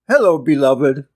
Hello, beloved.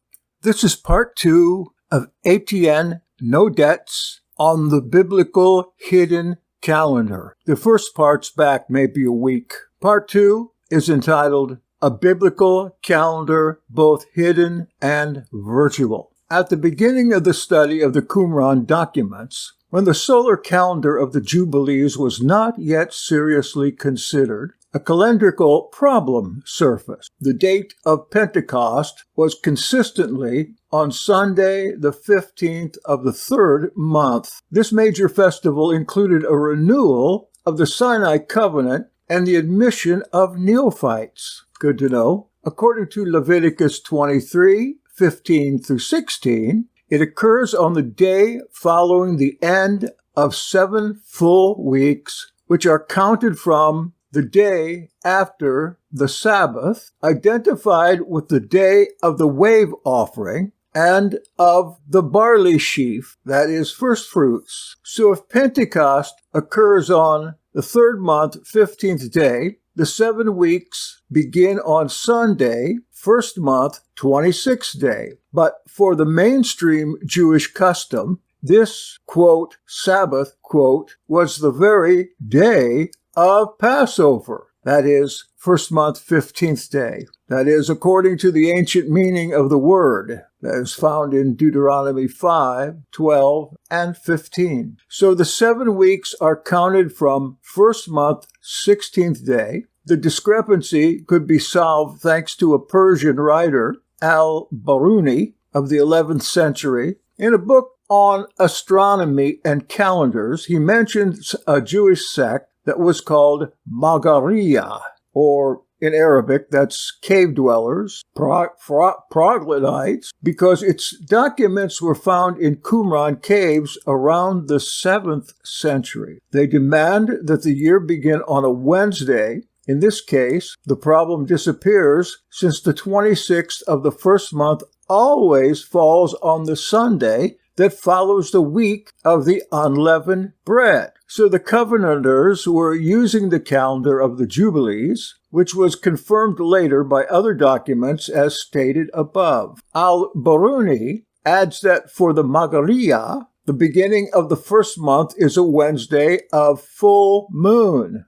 This is part 2 of Etienne Nodet's On the Biblical Hidden Calendar. The first part's back maybe a week. Part 2 is entitled A Biblical Calendar, Both Hidden and Virtual. At the beginning of the study of the Qumran documents, when the solar calendar of the Jubilees was not yet seriously considered, a calendrical problem surfaced. The date of Pentecost was consistently on Sunday, the 15th of the third month. This major festival included a renewal of the Sinai covenant and the admission of neophytes. Good to know. According to Leviticus 23:15-16, it occurs on the day following the end of 7 full weeks, which are counted from the day after the Sabbath, identified with the day of the wave offering and of the barley sheaf, that is, first fruits. So if Pentecost occurs on the third month, 15th day, the 7 weeks begin on Sunday, first month, 26th day. But for the mainstream Jewish custom, this, quote, Sabbath, quote, was the very day of Passover, that is, first month, 15th day. That is, according to the ancient meaning of the word that is found in Deuteronomy 5:12 and 15. So the 7 weeks are counted from first month, 16th day. The discrepancy could be solved thanks to a Persian writer, al-Biruni, of the 11th century. In a book on astronomy and calendars, he mentions a Jewish sect that was called Magariya, or in Arabic, that's cave dwellers, troglodytes, because its documents were found in Qumran caves around the 7th century. They demand that the year begin on a Wednesday. In this case, the problem disappears since the 26th of the first month always falls on the Sunday that follows the week of the unleavened bread. So the Covenanters were using the calendar of the Jubilees, which was confirmed later by other documents as stated above. Al-Biruni adds that for the Magariya, the beginning of the first month is a Wednesday of full moon.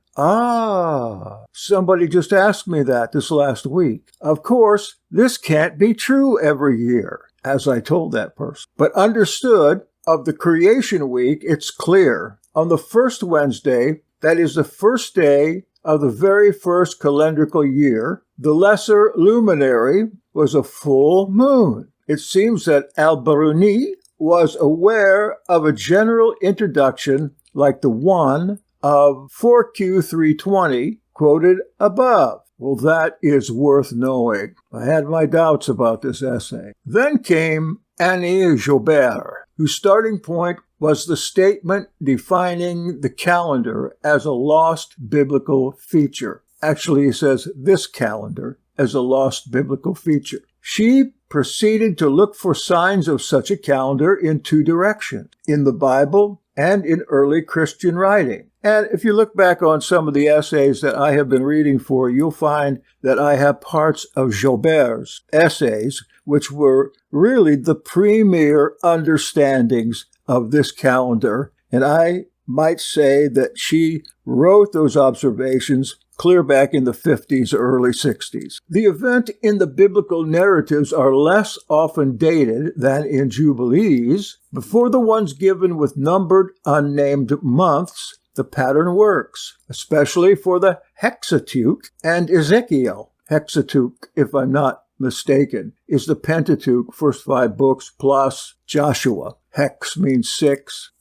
Somebody just asked me that this last week. Of course, this can't be true every year, as I told that person. But understood, of the creation week, it's clear. On the first Wednesday, that is the first day of the very first calendrical year, the lesser luminary was a full moon. It seems that Al-Biruni was aware of a general introduction like the one of 4Q320 quoted above. Well, that is worth knowing. I had my doubts about this essay. Then came Annie Joubert, whose starting point was the statement defining the calendar as a lost biblical feature. Actually, he says this calendar as a lost biblical feature. She proceeded to look for signs of such a calendar in 2 directions, in the Bible and in early Christian writing. And if you look back on some of the essays that I have been reading for, you'll find that I have parts of Joubert's essays, which were really the premier understandings of this calendar. And I might say that she wrote those observations clear back in the 50s, early 60s. The event in the biblical narratives are less often dated than in Jubilees. Before the ones given with numbered, unnamed months, the pattern works, especially for the Hexateuch and Ezekiel. Hexateuch, if I'm not mistaken, is the Pentateuch, first 5 books, plus Joshua. Hex means 6.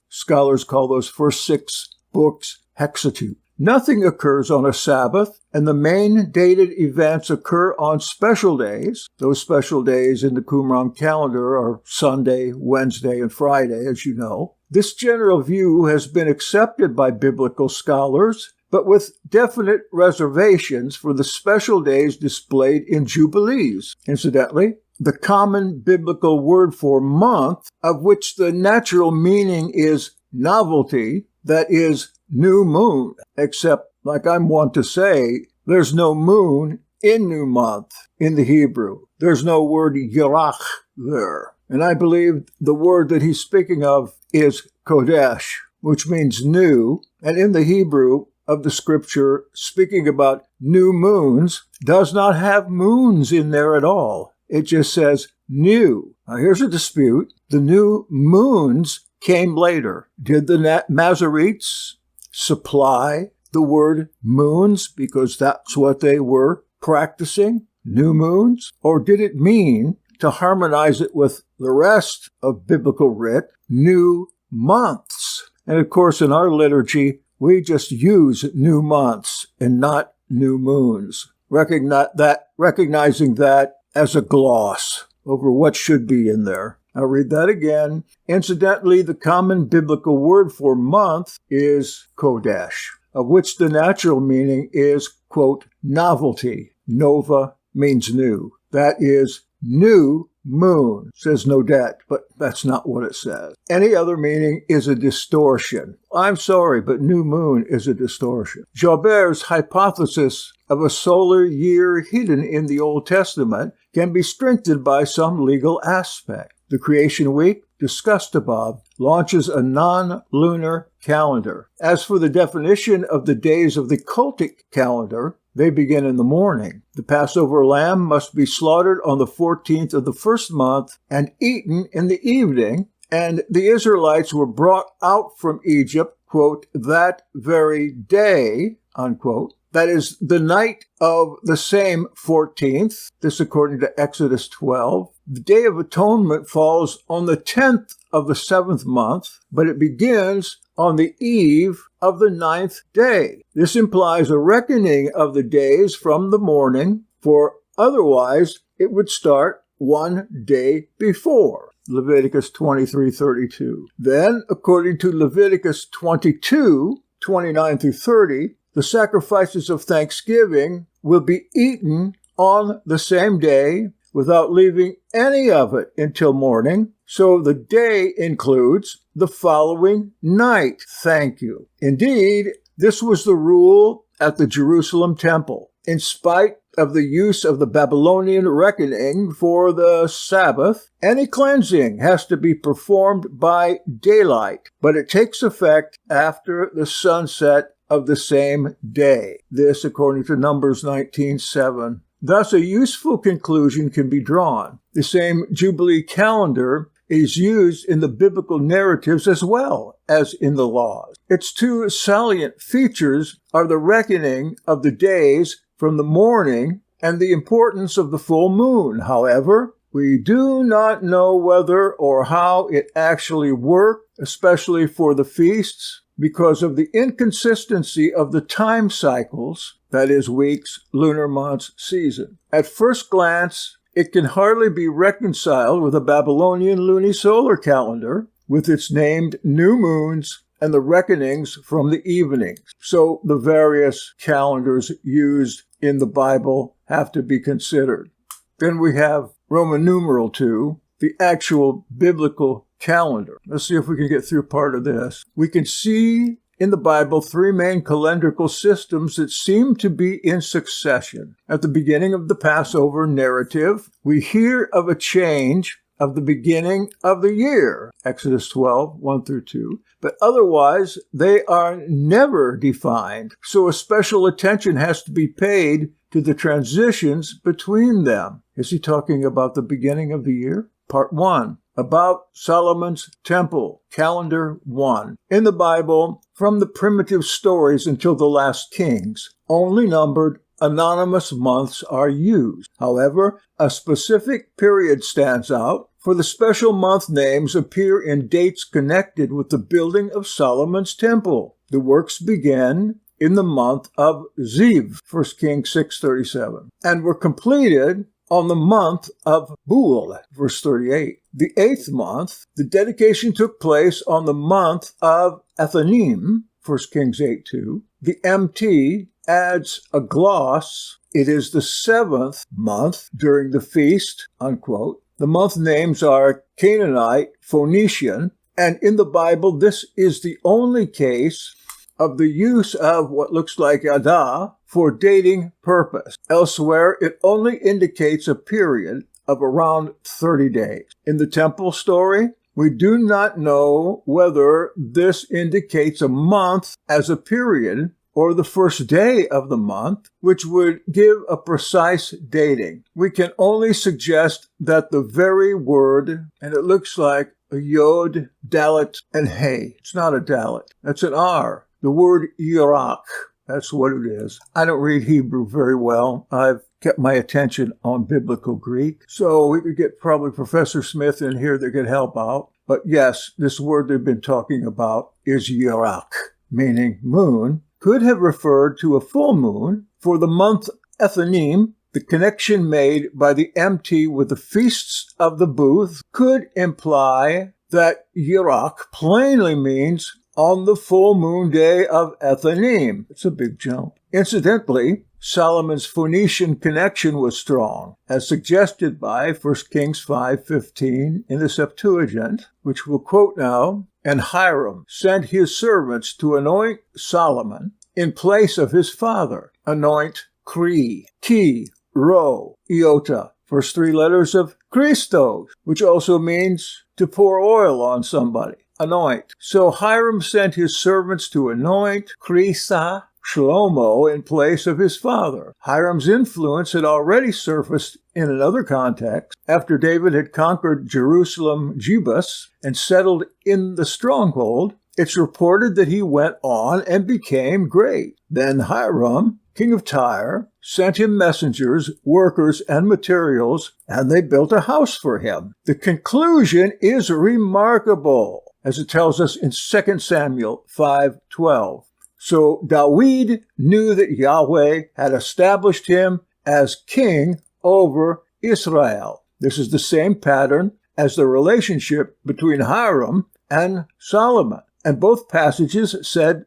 Scholars call those first 6 books Hexateuch. Nothing occurs on a Sabbath, and the main dated events occur on special days. Those special days in the Qumran calendar are Sunday, Wednesday, and Friday, as you know. This general view has been accepted by biblical scholars, but with definite reservations for the special days displayed in Jubilees. Incidentally, the common biblical word for month, of which the natural meaning is novelty, that is new moon, except, like I'm wont to say, there's no moon in new month in the Hebrew. There's no word Yerach there. And I believe the word that he's speaking of is Kodesh, which means new. And in the Hebrew of the scripture, speaking about new moons, does not have moons in there at all. It just says new. Now here's a dispute. The new moons came later. Did the Masoretes supply the word moons because that's what they were practicing, new moons? Or did it mean to harmonize it with the rest of biblical writ, new months? And of course, in our liturgy, we just use new months and not new moons, recognizing that as a gloss over what should be in there. I'll read that again. Incidentally, the common biblical word for month is Kodesh, of which the natural meaning is, quote, novelty. Nova means new. That is new moon, says Nodet, but that's not what it says. Any other meaning is a distortion. I'm sorry, but new moon is a distortion. Jaubert's hypothesis of a solar year hidden in the Old Testament can be strengthened by some legal aspect. The creation week, discussed above, launches a non-lunar calendar. As for the definition of the days of the cultic calendar, they begin in the morning. The Passover lamb must be slaughtered on the 14th of the first month and eaten in the evening, and the Israelites were brought out from Egypt, quote, that very day, unquote. That is, the night of the same 14th, this according to Exodus 12. The Day of Atonement falls on the 10th of the 7th month, but it begins on the eve of the 9th day. This implies a reckoning of the days from the morning, for otherwise it would start one day before. Leviticus 23:32. Then, according to Leviticus 22:29 through 30, the sacrifices of thanksgiving will be eaten on the same day without leaving any of it until morning. So the day includes the following night. Thank you. Indeed, this was the rule at the Jerusalem temple. In spite of the use of the Babylonian reckoning for the Sabbath, any cleansing has to be performed by daylight, but it takes effect after the sunset of the same day. This according to Numbers 19:7. Thus, a useful conclusion can be drawn. The same Jubilee calendar is used in the biblical narratives as well as in the laws. Its two salient features are the reckoning of the days from the morning and the importance of the full moon. However, we do not know whether or how it actually worked, especially for the feasts, because of the inconsistency of the time cycles, that is, weeks, lunar months, season. At first glance, it can hardly be reconciled with a Babylonian lunisolar calendar, with its named new moons and the reckonings from the evenings. So the various calendars used in the Bible have to be considered. Then we have Roman numeral 2, the actual biblical calendar. Let's see if we can get through part of this. We can see in the Bible three main calendrical systems that seem to be in succession. At the beginning of the Passover narrative, we hear of a change of the beginning of the year, Exodus 12, 1 through 2, but otherwise they are never defined, so a special attention has to be paid to the transitions between them. Is he talking about the beginning of the year? Part 1. About Solomon's Temple, Calendar 1. In the Bible, from the primitive stories until the last kings, only numbered anonymous months are used. However, a specific period stands out, for the special month names appear in dates connected with the building of Solomon's Temple. The works began in the month of Ziv, 1 Kings 6:37, and were completed on the month of Bul, verse 38. The 8th month, the dedication took place on the month of Ethanim, 1 Kings 8:2. The MT adds a gloss. It is the 7th month during the feast, unquote. The month names are Canaanite, Phoenician, and in the Bible, this is the only case of the use of what looks like yada for dating purpose. Elsewhere, it only indicates a period of around 30 days. In the temple story, we do not know whether this indicates a month as a period or the first day of the month, which would give a precise dating. We can only suggest that the very word, and it looks like a yod, dalet, and hey. It's not a dalet. That's an R. The word Iraq. That's what it is. I don't read Hebrew very well. I've kept my attention on biblical Greek. So we could get probably Professor Smith in here that could help out. But yes, this word they've been talking about is Yirak, meaning moon, could have referred to a full moon for the month Ethanim. The connection made by the MT with the feasts of the booth could imply that Yirak plainly means on the full moon day of Ethanim. It's a big jump. Incidentally, Solomon's Phoenician connection was strong, as suggested by 1 Kings 5:15 in the Septuagint, which we'll quote now. And Hiram sent his servants to anoint Solomon in place of his father. Anoint Kri, Ki, Ro, Iota, first three letters of Christos, which also means to pour oil on somebody. Anoint. So Hiram sent his servants to anoint Krisa, Shlomo, in place of his father. Hiram's influence had already surfaced in another context. After David had conquered Jerusalem, Jebus, and settled in the stronghold, it's reported that he went on and became great. Then Hiram, king of Tyre, sent him messengers, workers, and materials, and they built a house for him. The conclusion is remarkable, as it tells us in 2 Samuel 5:12. So David knew that Yahweh had established him as king over Israel. This is the same pattern as the relationship between Hiram and Solomon, and both passages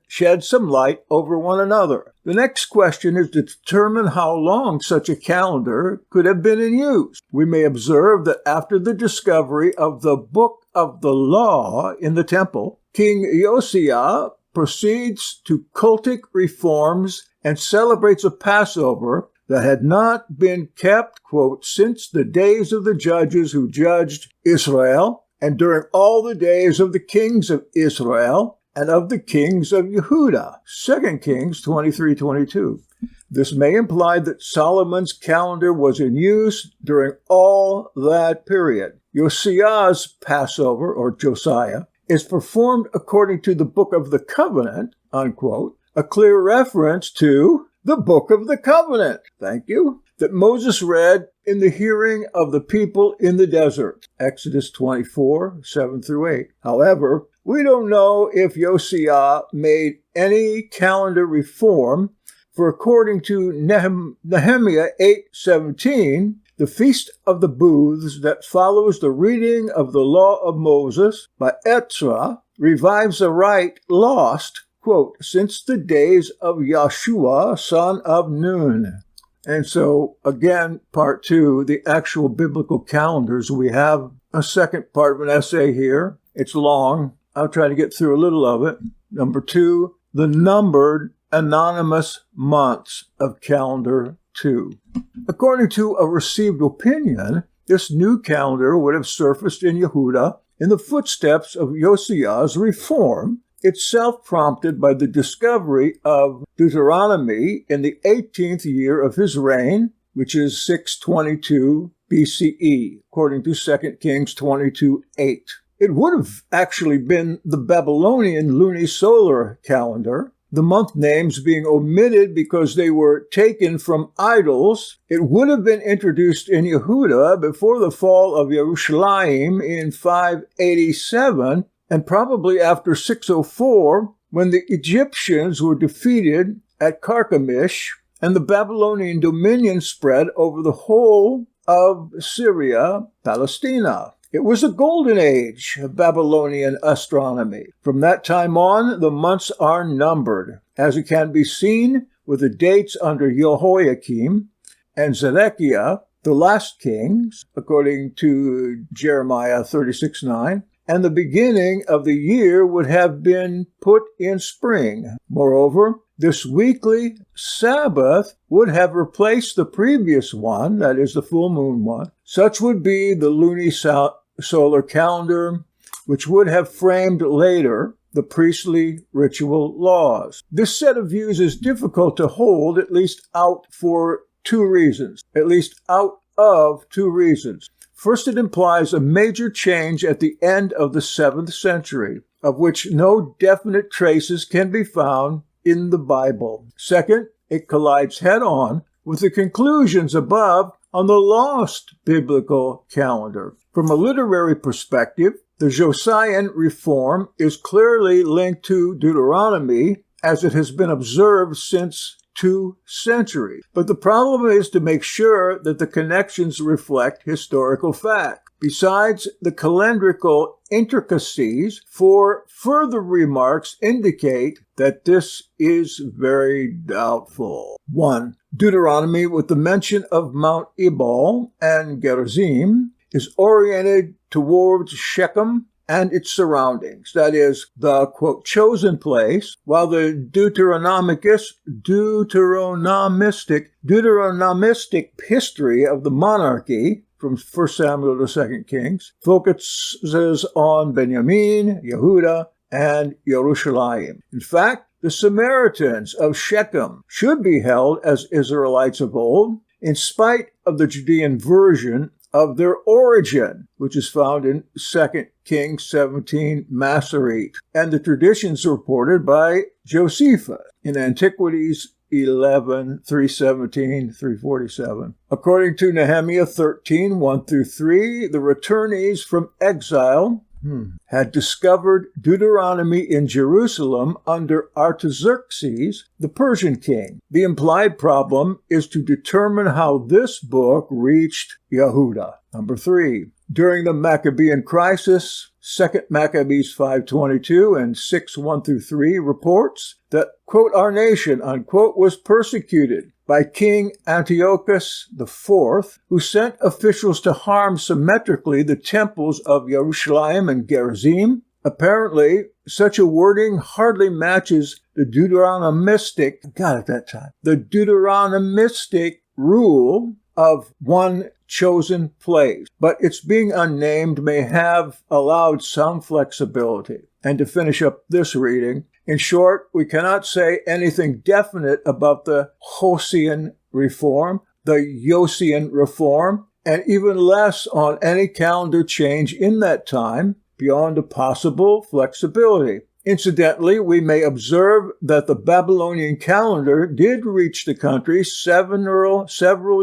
shed some light over one another. The next question is to determine how long such a calendar could have been in use. We may observe that after the discovery of the Book of the Law in the temple, King Josiah proceeds to cultic reforms and celebrates a Passover that had not been kept, quote, since the days of the judges who judged Israel, and during all the days of the kings of Israel and of the kings of Yehuda. 2 Kings 23:22. This may imply that Solomon's calendar was in use during all that period. Josiah's Passover, or Josiah, is performed according to the Book of the Covenant, unquote, a clear reference to the Book of the Covenant, thank you, that Moses read in the hearing of the people in the desert, Exodus 24:7-8. However, we don't know if Josiah made any calendar reform, for according to Nehemiah 8:17, the Feast of the Booths that follows the reading of the Law of Moses by Ezra revives a rite lost, quote, since the days of Yeshua, son of Nun. And so, again, part two, the actual biblical calendars. We have a second part of an essay here. It's long. I'll try to get through a little of it. Number two, the numbered anonymous months of calendar 2. According to a received opinion, this new calendar would have surfaced in Yehuda in the footsteps of Josiah's reform, itself prompted by the discovery of Deuteronomy in the 18th year of his reign, which is 622 BCE, according to 2 Kings 22:8. It would have actually been the Babylonian lunisolar calendar, the month names being omitted because they were taken from idols. It would have been introduced in Yehuda before the fall of Yerushalayim in 587, and probably after 604, when the Egyptians were defeated at Carchemish, and the Babylonian dominion spread over the whole of Syria, Palestina. It was a golden age of Babylonian astronomy. From that time on, the months are numbered, as it can be seen with the dates under Jehoiakim and Zedekiah, the last kings, according to Jeremiah 36:9, and the beginning of the year would have been put in spring. Moreover, this weekly Sabbath would have replaced the previous one, that is the full moon one. Such would be the luni-solar calendar, which would have framed later the priestly ritual laws. This set of views is difficult to hold, at least out of two reasons. First, it implies a major change at the end of the 7th century, of which no definite traces can be found in the Bible. Second, it collides head-on with the conclusions above on the lost biblical calendar. From a literary perspective, the Josian reform is clearly linked to Deuteronomy as it has been observed since 2 centuries. But the problem is to make sure that the connections reflect historical fact. Besides the calendrical intricacies, further remarks indicate that this is very doubtful. 1. Deuteronomy, with the mention of Mount Ebal and Gerizim, is oriented towards Shechem and its surroundings, that is, the, quote, chosen place, while the Deuteronomistic history of the monarchy, from 1 Samuel to 2 Kings, focuses on Benjamin, Yehuda, and Jerusalem. In fact, the Samaritans of Shechem should be held as Israelites of old, in spite of the Judean version of their origin, which is found in 2 Kings 17 Masoret, and the traditions reported by Josephus in Antiquities 11, 317, 347. According to Nehemiah 13, 1-3, the returnees from exile had discovered Deuteronomy in Jerusalem under Artaxerxes, the Persian king. The implied problem is to determine how this book reached Yehuda. Number 3. During the Maccabean crisis, 2 Maccabees 5:22 and 6:1-3 reports that, quote, our nation, unquote, was persecuted by King Antiochus IV, who sent officials to harm symmetrically the temples of Jerusalem and Gerizim. Apparently, such a wording hardly matches the Deuteronomistic rule of one chosen place, but its being unnamed may have allowed some flexibility. And to finish up this reading, in short, we cannot say anything definite about the Hosian reform, and even less on any calendar change in that time beyond a possible flexibility. Incidentally, we may observe that the Babylonian calendar did reach the country several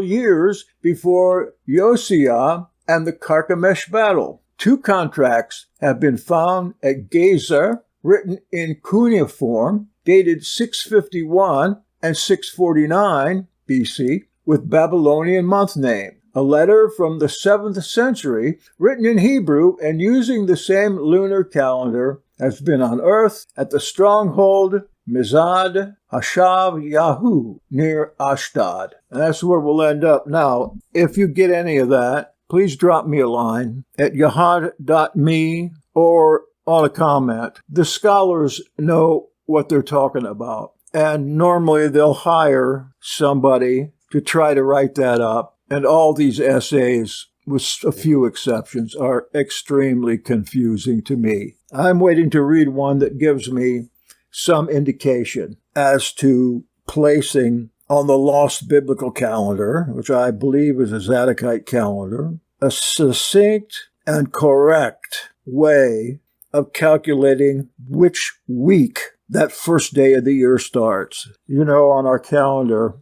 years before Josiah and the Carchemish battle. 2 contracts have been found at Gezer, written in cuneiform, dated 651 and 649 BC, with Babylonian month name. A letter from the 7th century, written in Hebrew and using the same lunar calendar, has been unearthed at the stronghold Mizad Hashav Yahu near Ashdod. And that's where we'll end up. Now, if you get any of that, please drop me a line at yahad.me or on a comment. The scholars know what they're talking about, and normally they'll hire somebody to try to write that up. And all these essays, with a few exceptions, are extremely confusing to me. I'm waiting to read one that gives me some indication as to placing on the lost biblical calendar, which I believe is a Zadokite calendar, a succinct and correct way of calculating which week that first day of the year starts. You know, on our calendar,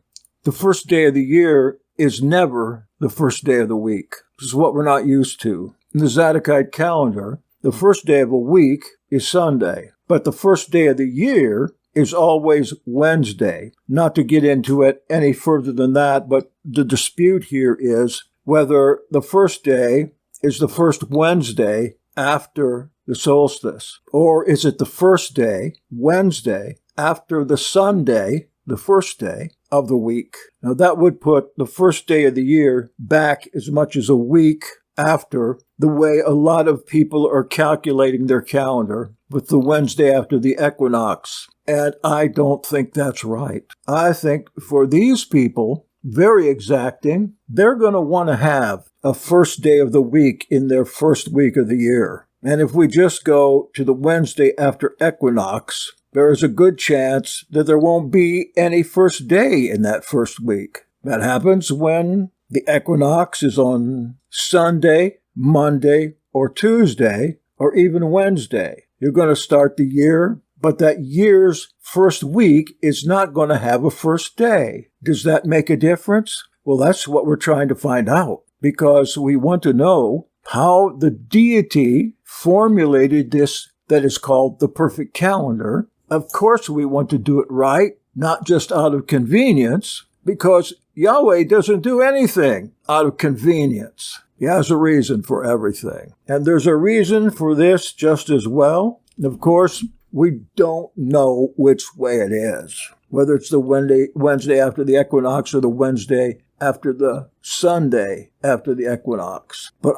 the first day of the year is never the first day of the week. This is what we're not used to. In the Zadokite calendar, the first day of a week is Sunday, but the first day of the year is always Wednesday. Not to get into it any further than that, but the dispute here is whether the first day is the first Wednesday after the solstice, or is it the first day, Wednesday, after the Sunday, the first day of the week. Now that would put the first day of the year back as much as a week after the way a lot of people are calculating their calendar with the Wednesday after the equinox. And I don't think that's right. I think for these people, very exacting, they're going to want to have a first day of the week in their first week of the year. And if we just go to the Wednesday after equinox, there is a good chance that there won't be any first day in that first week. That happens when the equinox is on Sunday, Monday, or Tuesday, or even Wednesday. You're going to start the year, but that year's first week is not going to have a first day. Does that make a difference? Well, that's what we're trying to find out, because we want to know how the deity formulated this that is called the perfect calendar. Of course, we want to do it right, not just out of convenience, because Yahweh doesn't do anything out of convenience. He has a reason for everything. And there's a reason for this just as well. Of course, we don't know which way it is, whether it's the Wednesday after the equinox or the Wednesday after the Sunday after the equinox. But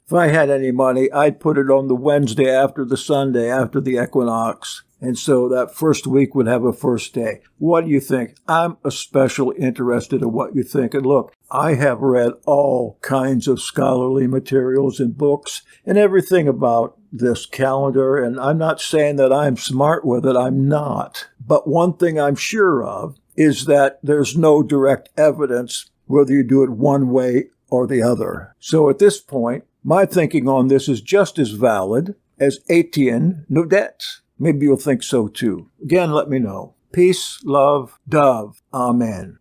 if I had any money, I'd put it on the Wednesday after the Sunday after the equinox. And so that first week would have a first day. What do you think? I'm especially interested in what you think. And look, I have read all kinds of scholarly materials and books and everything about this calendar. And I'm not saying that I'm smart with it. I'm not. But one thing I'm sure of is that there's no direct evidence whether you do it one way or the other. So at this point, my thinking on this is just as valid as Etienne Nodet. Maybe you'll think so too. Again, let me know. Peace, love, dove. Amen.